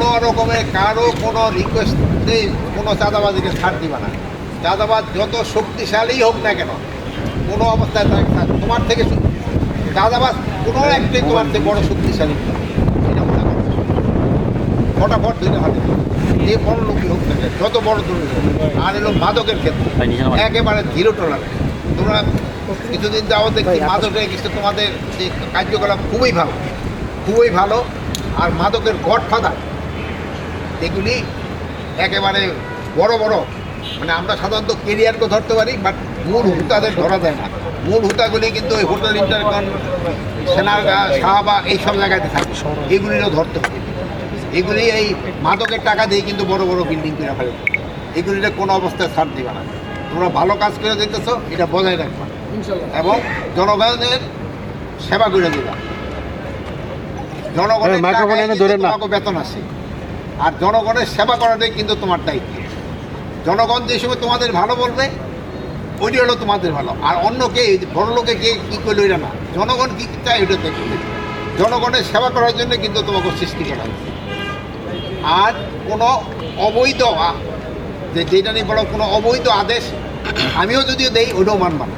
কোনো রকমের কারো কোনো রিকোয়েস্টে কোনো চাঁদাবাজিকে ছাড় দিবা না। চাঁদাবাজ যত শক্তিশালী হোক না কেন, কোনো অবস্থায় তোমার থেকে চাঁদাবাজ কোনো একটাই তোমার থেকে বড় শক্তিশালী না। এটা মনে করো, ফটাফট ধরে হাতে যে বড় লোকই হোক না কেন, যত বড় দূরে হোক। আর এলো মাদকের ক্ষেত্রে একেবারে জিরো টলারেন্স। তোমরা কিছুদিন যাও দেখছি মাদকের কিছু তোমাদের যে কার্যকলাপ খুবই ভালো, খুবই ভালো। আর মাদকের গডফাদার এগুলি একেবারে বড় বড়, মানে আমরা সাধারণত কেরিয়ারকে ধরতে পারি, বাট মূল হুতাদের ধরা যায় না। মূল হুতাগুলি কিন্তু ওই হোটেল ইন্টারকন, সেনারগা, শাহবাগ এইসব জায়গাতে থাকে, এগুলিরও ধরতে হবে। এগুলি এই মাদকের টাকা দিয়ে কিন্তু বড় বড় বিল্ডিং করে ফেলে। এগুলিতে কোনো অবস্থায় ছাড় দেবে না। তোমরা ভালো কাজ করে দিতেছ, এটা বজায় রাখবা এবং জনগণের সেবা করে দেবা। জনগণের তোমাকে বেতন আসে, আর জনগণের সেবা করাটাই কিন্তু তোমার দায়িত্ব। জনগণ যে সময় তোমাদের ভালো বলবে ওইটি হলো তোমাদের ভালো। আর অন্য কে বড় লোকে কে কী করলো এটা না, জনগণ কী চায় ওইটা দেখবে। জনগণের সেবা করার জন্য কিন্তু তোমাকে সৃষ্টি করা হয়েছে। আর কোনো অবৈধ যেটা নিয়ে বলো, কোনো অবৈধ আদেশ আমিও যদিও দেই ওইটাও মানবা না।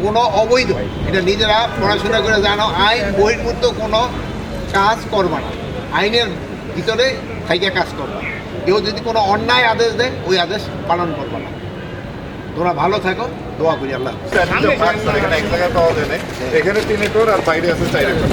কোনো অবৈধ, এটা নিজেরা পড়াশোনা করে জানো, আইন বহির্ভূত কোনো কাজ করবা না, আইনের ভিতরে থাইকে কাজ করবা। কেউ যদি কোনো অন্যায় আদেশ দেয় ওই আদেশ পালন করবা না। তোমরা ভালো থাকো, দোয়া করি আল্লাহ। এখানে 3 একর আর বাইরে আছে 4 একর।